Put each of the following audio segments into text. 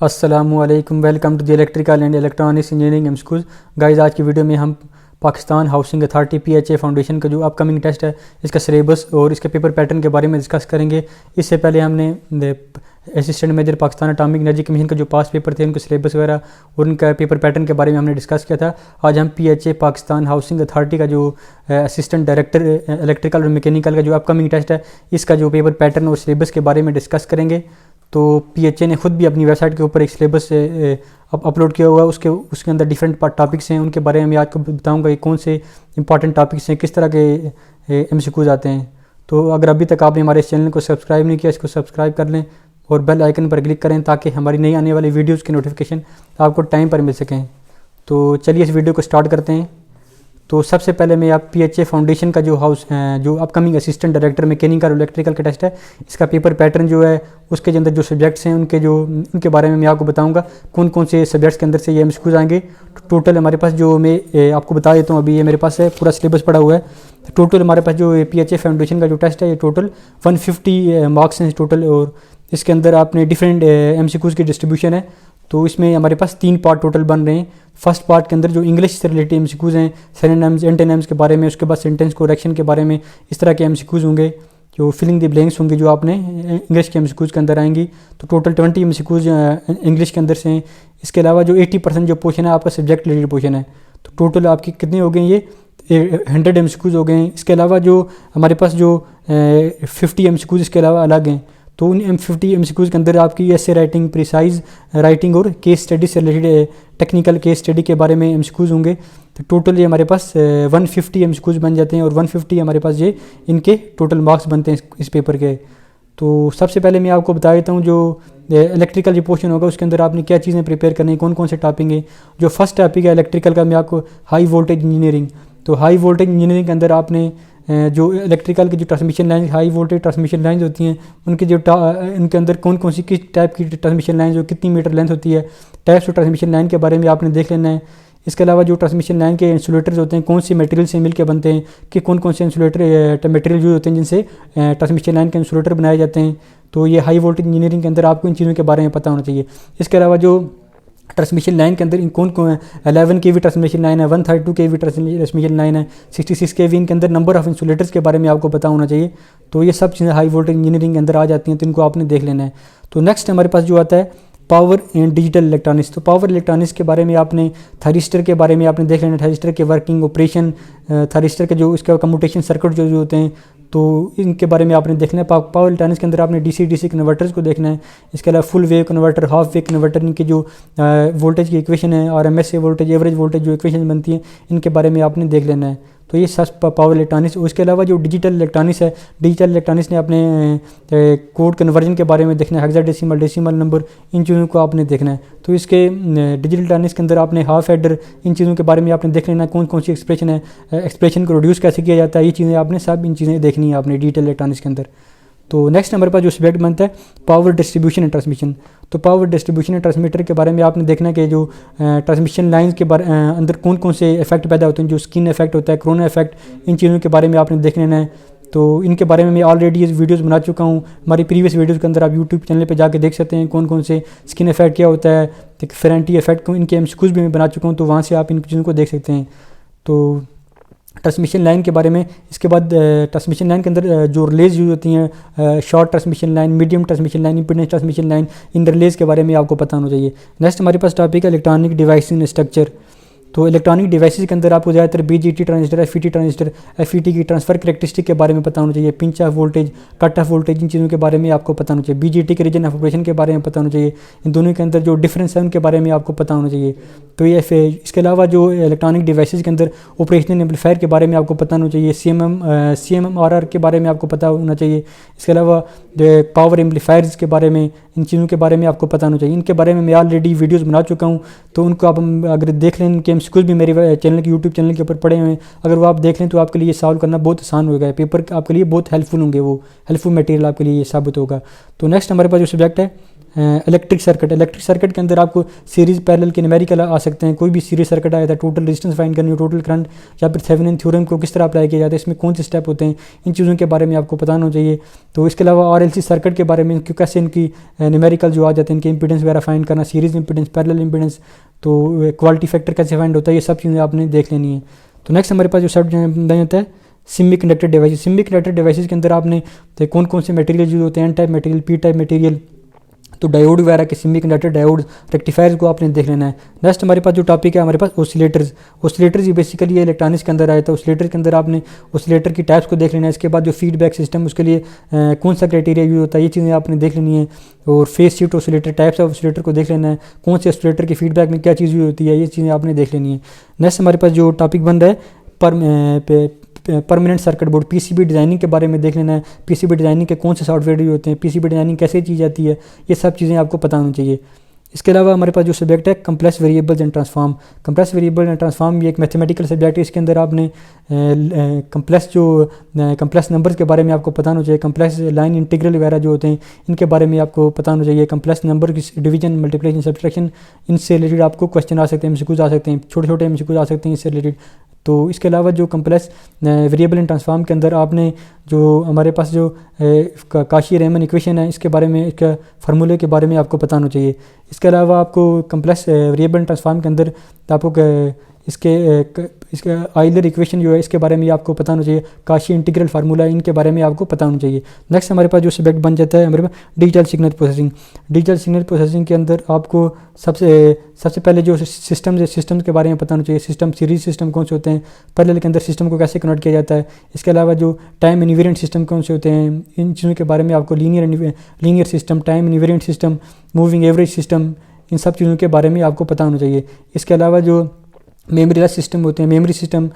अस्सलामुअलैकुम, welcome to the electrical and electronics engineering MCQs. Guys, आज की वीडियो में हम Pakistan housing authority PHA foundation का जो अपकमिंग टेस्ट है, इसका सिलेबस और इसके पेपर पैटर्न के बारे में डिस्कस करेंगे। इससे पहले हमने assistant major Pakistan atomic energy commission का जो पास पेपर थे, उनके सिलेबस वगैरह और उनका पेपर पैटर्न के बारे में हमने डिस्कस किया था। आज हम PHA पाकिस्तान हाउसिंग अथॉरिटी का जो असिस्टेंट डायरेक्टर इलेक्ट्रिकल और मैकेनिकल का जो अपकमिंग टेस्ट है, इसका जो पेपर पैटर्न और सिलेबस के बारे में डिस्कस करेंगे। तो PHA ने खुद भी अपनी वेबसाइट के ऊपर एक सिलेबस अपलोड किया हुआ है। उसके अंदर डिफरेंट टॉपिक्स हैं, उनके बारे में मैं आपको बताऊंगा कि कौन से इंपॉर्टेंट टॉपिक्स हैं, किस तरह के MCQs आते हैं। तो अगर अभी तक आपने हमारे इस चैनल को सब्सक्राइब नहीं किया, इसको सब्सक्राइब कर लें और बेल आइकन पर क्लिक करें ताकि हमारी नई आने वाली वीडियोज़ की नोटिफिकेशन आपको टाइम पर मिल सकें। तो चलिए इस वीडियो को स्टार्ट करते हैं। तो सबसे पहले मैं आप PHA फाउंडेशन का जो अपकमिंग असिस्टेंट डायरेक्टर मैकेनिकल और इलेक्ट्रिकल का टेस्ट है, इसका पेपर पैटर्न जो है, उसके अंदर जो सब्जेक्ट्स हैं उनके बारे में मैं आपको बताऊंगा कौन कौन से सब्जेक्ट्स के अंदर से ये MCQs आएंगे। टोटल हमारे पास जो मैं आपको बता देता हूँ, अभी ये मेरे पास है, पूरा सिलेबस पड़ा हुआ है। टोटल हमारे पास जो PHA फाउंडेशन का जो टेस्ट है, ये टोटल 150 मार्क्स हैं टोटल, और इसके अंदर आपने डिफरेंट MCQs की डिस्ट्रीब्यूशन है। तो इसमें हमारे पास 3 पार्ट टोटल बन रहे हैं। फर्स्ट पार्ट के अंदर जो इंग्लिश से रिलेटेड MCQs हैं, सिनोनिम्स एंटोनिम्स के बारे में, उसके बाद सेंटेंस करेक्शन के बारे में, इस तरह के MCQs होंगे। जो फिलिंग द ब्लैंक्स होंगे जो आपने इंग्लिश के MCQs के अंदर आएंगी। तो टोटल 20 MCQs इंग्लिश के अंदर से हैं। इसके अलावा जो 80% जो पोर्शन है आपका सब्जेक्ट रिलेटेड पोर्शन है। तो टोटल आपके कितने हो गए, ये 100 MCQs हो गए हैं। इसके अलावा जो हमारे पास जो 50 MCQs इसके अलावा अलग हैं। तो उन 50 MCQs के अंदर आपकी ऐसे राइटिंग, प्रिसाइज राइटिंग और केस स्टडी से रिलेटेड टेक्निकल केस स्टडी के बारे में MCQs होंगे। तो टोटल ये हमारे पास 150 MCQs बन जाते हैं, और 150 हमारे पास ये इनके टोटल मार्क्स बनते हैं इस पेपर के। तो सबसे पहले मैं आपको बता देता हूँ जो इलेक्ट्रिकल जो पोर्शन होगा, उसके अंदर आपने क्या चीज़ें प्रिपेयर करनी है, कौन कौन से टॉपिक हैं। जो फर्स्ट टॉपिक है इलेक्ट्रिकल का, मैं आपको हाई वोल्टेज इंजीनियरिंग। तो हाई वोल्टेज इंजीनियरिंग के अंदर आपने जो इलेक्ट्रिकल की जो transmission line, high voltage transmission lines होती हैं, उनके अंदर कौन कौन सी किस टाइप की ट्रांसमिशन लाइन, जो कितनी मीटर लेंथ होती है, टाइप्स ऑफ ट्रांसमिशन लाइन के बारे में आपने देख लेना है। इसके अलावा जो ट्रांसमिशन लाइन के इंसुलेटर्स होते हैं, कौन सी मटेरियल से मिलकर बनते हैं, कि कौन कौन से इंसुलेटर मटेरियल यूज होते हैं जिनसे ट्रांसमिशन लाइन के इंसुलेटर बनाए जाते हैं। तो ये हाई वोल्टेज इंजीनियरिंग के अंदर आपको इन चीज़ों के बारे में पता होना चाहिए। इसके अलावा जो ट्रांसमिशन लाइन के अंदर कौन कौन 11 kV ट्रांसमिशन लाइन है, 132 kV ट्रांसमिशन लाइन है, 66 kV, इनके अंदर नंबर ऑफ इंसुलेटर्स के बारे में आपको पता होना चाहिए। तो ये सब चीज़ें हाई वोल्टेज इंजीनियरिंग के अंदर आ जाती हैं, तो इनको आपने देख लेना है। तो नेक्स्ट हमारे पास जो आता है पावर एंड डिजिटल इलेक्ट्रॉनिक्स। तो पावर इलेक्ट्रॉनिक्स के बारे में आपने थायरिस्टर के बारे में आपने देख लेना, थायरिस्टर के वर्किंग, ऑपरेशन, थायरिस्टर के जो इसका कम्यूटेशन सर्किट जो होते हैं, तो इनके बारे में आपने देखना है। पावर इलेक्ट्रॉनिक्स के अंदर आपने DC कन्वर्टर्स को देखना है। इसके अलावा full wave converter, half wave converter, इनकी जो वोल्टेज की इक्वेशन है, RMS से वोल्टेज, एवरेज वोल्टेज जो इक्वेशन बनती है, इनके बारे में आपने देख लेना है। तो ये सब पावर इलेक्ट्रॉनिक्स। उसके अलावा जो डिजिटल इलेक्ट्रॉनिक्स है, डिजिटल इलेक्ट्रॉनिक्स ने अपने कोड कन्वर्जन के बारे में देखना है, हेक्साडेसिमल, डेसिमल नंबर, इन चीज़ों को आपने देखना है। तो इसके डिजिटल इलेक्ट्रॉनिक्स के अंदर आपने हाफ एडर, इन चीज़ों के बारे में आपने देख लेना है, कौन कौन सी एक्सप्रेशन है, एक्सप्रेशन को रिड्यूस कैसे किया जाता है, ये चीज़ें आपने सब इन चीज़ें देखनी है आपने डिजिटल इलेक्ट्रॉनिक्स के अंदर। तो नेक्स्ट हमारे पास जो सब्जेक्ट बनता है पावर डिस्ट्रीब्यूशन एंड ट्रांसमिशन। तो पावर डिस्ट्रीब्यूशन एंड ट्रांसमीटर के बारे में आपने देखना है कि जो ट्रांसमिशन लाइंस के अंदर कौन कौन से इफेक्ट पैदा होते हैं, जो स्किन इफेक्ट होता है, कोरोना इफेक्ट, इन चीज़ों के बारे में आपने देख लेना है। तो इनके बारे में मैं ऑलरेडी ये वीडियोस बना चुका हूँ। हमारी प्रीवियस वीडियोस के अंदर आप यूट्यूब चैनल पे जाके देख सकते हैं कौन कौन से स्किन इफेक्ट क्या होता है, फेरेंटी इफेक्ट को, इनके MCQs भी मैं बना चुका हूँ, तो वहाँ से आप इन चीज़ों को देख सकते हैं। तो ट्रांसमिशन लाइन के बारे में, इसके बाद ट्रांसमिशन लाइन के अंदर जो रिलेज यूज होती हैं, short transmission line, medium transmission line, impedance transmission line, इन रिलेज के बारे में आपको पता होना चाहिए। नेक्स्ट हमारे पास टॉपिक है इलेक्ट्रॉनिक डिवाइस इन स्ट्रक्चर। तो इलेक्ट्रॉनिक डिवाइसेस के अंदर आपको ज़्यादातर BGT transistor, FET transistor, FET की ट्रांसफर करैक्टरिस्टिक के बारे में पता होना चाहिए, pinch off voltage, cut off voltage, इन चीज़ों के बारे में आपको पता होना चाहिए। BGT के रीजन ऑफ ऑपरेशन के बारे में पता होना चाहिए। इन दोनों के अंदर जो डिफरेंस है उनके बारे में आपको पता होना चाहिए। तो ये इसके अलावा जो इलेक्ट्रॉनिक डिवाइसेस के अंदर ऑपरेशनल एम्पलीफायर के बारे में आपको पता होना चाहिए, CMMRR के बारे में आपको पता होना चाहिए। इसके अलावा पावर एम्पलीफायर्स के बारे में, इन चीज़ों के बारे में आपको पता होना चाहिए। इनके बारे में मैं ऑलरेडी वीडियोस बना चुका हूँ, तो उनको आप अगर देख लें, इनके MCQs भी मेरे चैनल के यूट्यूब चैनल के ऊपर पड़े हुए हैं। अगर वो आप देख लें तो आपके लिए सॉल्व करना बहुत आसान होगा, पेपर आपके लिए बहुत हेल्पफुल होंगे, वो हेल्पफुल मटेरियल आपके लिए साबित होगा। तो नेक्स्ट हमारे पास जो सब्जेक्ट है इलेक्ट्रिक सर्किट के अंदर आपको सीरीज़ पैरेलल के न्यूमेरिकल आ सकते हैं। कोई भी सीरीज सर्किट आया था, टोटल रेजिस्टेंस फाइंड करनी हो, टोटल करंट या फिर थेवेनिन थ्योरम को किस तरह अप्लाई किया जाता है, इसमें कौन से स्टेप होते हैं, इन चीज़ों के बारे में आपको पता होना चाहिए। तो इसके अलावा RLC सर्किट के बारे में कैसे इनकी न्यूमेरिकल जो आ जाते हैं, इनके इंपीडेंस वगैरह फाइंड करना, सीरीज इंपीडेंस, पैरेलल इंपीडेंस, तो क्वालिटी फैक्टर कैसे फाइंड होता है, ये सब चीज़ें आपने देख लेनी है। तो नेक्स्ट हमारे पास जो सब्जेक्ट होता है सेमीकंडक्टर डिवाइसेस। सेमीकंडक्टर डिवाइसेस के अंदर आपने तो कौन कौन से मटेरियल यूज होते हैं, N type material, P type material, तो डायोड वगैरह के सेमीकंडक्टर डायोड रेक्टिफायर्स को आपने देख लेना है। नेक्स्ट हमारे पास जो टॉपिक है हमारे पास ऑसिलेटर्स ये बेसिकली ये इलेक्ट्रॉनिक्स के अंदर आया था। ऑसिलेटर के अंदर आपने ऑसिलेटर की टाइप्स को देख लेना है। इसके बाद जो फीडबैक सिस्टम उसके लिए कौन सा क्राइटेरिया यूज होता है, ये चीज़ें आपने देख लेनी है। और phase shift oscillator, types of oscillator को देख लेना है, कौन से ऑसिलेटर के फीडबैक में क्या चीज़ यूज होती है, ये चीज़ें आपने देख लेनी है। नेक्स्ट हमारे पास जो टॉपिक बन रहा है permanent circuit board, PCB designing के बारे में देख लेना है। PCB डिज़ाइनिंग के कौन से सॉफ्टवेयर यूज होते हैं, PCB डिज़ाइनिंग कैसे की जाती है, ये सब चीज़ें आपको पता होनी चाहिए। इसके अलावा हमारे पास जो सब्जेक्ट है complex variables and transform. Complex variable and transform ये एक मैथमेटिकल सब्जेक्ट है। इसके अंदर आपने कंप्लेक्स नंबर्स के बारे में आपको पता होना चाहिए। कंप्लेक्स लाइन इंटीग्रल वगैरह जो होते हैं इनके बारे में आपको पता होना चाहिए। कंप्लेक्स नंबर की डिवीजन, मल्टीप्लिकेशन, सब्ट्रैक्शन, इनसे रिलेटेड आपको क्वेश्चन आ सकते हैं, MCQs आ सकते हैं, छोटे छोटे MCQs आ सकते हैं इससे रिलेटेड। तो इसके अलावा जो कंप्लेक्स वेरिएबल एंड ट्रांसफॉर्म के अंदर आपने जो हमारे पास जो काशी-रीमन इक्वेशन है इसके बारे में, इसका फार्मूले के बारे में आपको पता होना चाहिए। इसके अलावा आपको कंप्लेक्स वेरिएबल एंड ट्रांसफॉर्म के अंदर आपको इसके आइलर इक्वेशन जो है इसके बारे में आपको पता होना चाहिए। काशी इंटीग्रल फार्मूला, इनके बारे में आपको पता होना चाहिए। नेक्स्ट हमारे पास जो सब्जेक्ट बन जाता है हमारे पास digital signal processing. Digital signal processing के अंदर आपको सबसे पहले जो सिस्टम्स के बारे में पता होना चाहिए। सिस्टम, सीरीज सिस्टम कौन से होते हैं, पैरेलल के अंदर सिस्टम को कैसे कन्वर्ट किया जाता है। इसके अलावा जो टाइम इनवेरिएंट सिस्टम कौन से होते हैं, इन चीज़ों के बारे में आपको linear system, time invariant system, moving average system, इन सब चीज़ों के बारे में आपको पता होना चाहिए। इसके अलावा जो मेमोरी सिस्टम होते हैं, मेमोरी सिस्टम,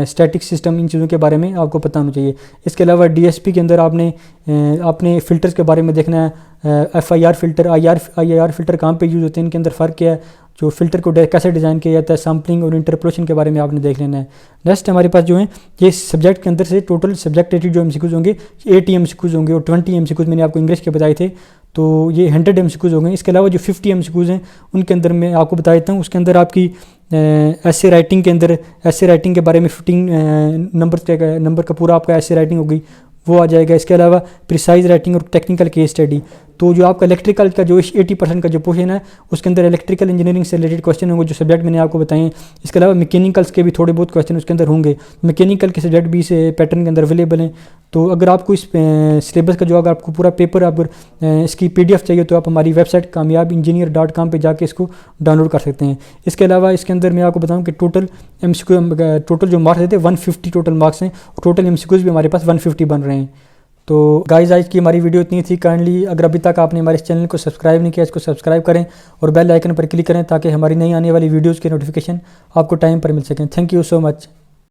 स्टैटिक सिस्टम, इन चीज़ों के बारे में आपको पता होना चाहिए। इसके अलावा DSP के अंदर आपने फ़िल्टर्स के बारे में देखना है। FIR फ़िल्टर, IIR फ़िल्टर कहाँ पे यूज़ होते हैं, इनके अंदर फ़र्क क्या है, जो फ़िल्टर को कैसे डिज़ाइन किया जाता है, सैम्पलिंग और इंटरपोलेशन के बारे में आपने देख लेना है। नेक्स्ट हमारे पास जो है ये सब्जेक्ट के अंदर से टोटल सब्जेक्ट रेटेड जो MCQs होंगे 80 MCQs होंगे और 20 MCQs मैंने आपको इंग्लिश के बताए थे, तो ये 100 MCQs हो गए। इसके अलावा जो 50 MCQs हैं उनके अंदर मैं आपको बता देता हूँ। उसके अंदर आपकी ऐसे राइटिंग के अंदर, ऐसे राइटिंग के बारे में 15 नंबर का पूरा आपका ऐसे राइटिंग होगी, वो आ जाएगा। इसके अलावा प्रिसाइज राइटिंग और टेक्निकल केस स्टडी। तो जो आपका इलेक्ट्रिकल का जो 80% का जो पोर्शन है उसके अंदर इलेक्ट्रिकल इंजीनियरिंग से रिलेटेड क्वेश्चन होंगे, जो सब्जेक्ट मैंने आपको बताए हैं। इसके अलावा मैकेनिकल्स के भी थोड़े बहुत क्वेश्चन उसके अंदर होंगे। मैकेनिकल के सब्जेक्ट भी इस पैटर्न के अंदर अवेलेबल हैं। तो अगर आपको इस सिलेबस का जो अगर आपको पूरा पेपर, अगर इसकी PDF चाहिए तो आप हमारी वेबसाइट कामयाबinjinier.com पे जाके इसको डाउनलोड कर सकते हैं। इसके अलावा इसके अंदर मैं आपको बताऊँ कि टोटल जो मार्क्स देते हैं 150 टोटल मार्क्स हैं, और टोटल MCQs भी हमारे पास 150 बन रहे हैं। तो गाइस आज की हमारी वीडियो इतनी थी। काइंडली अगर अभी तक आपने हमारे इस चैनल को सब्सक्राइब नहीं किया, इसको सब्सक्राइब करें और बेल आइकन पर क्लिक करें ताकि हमारी नई आने वाली वीडियोज़ के नोटिफिकेशन आपको टाइम पर मिल सकें। Thank you so much.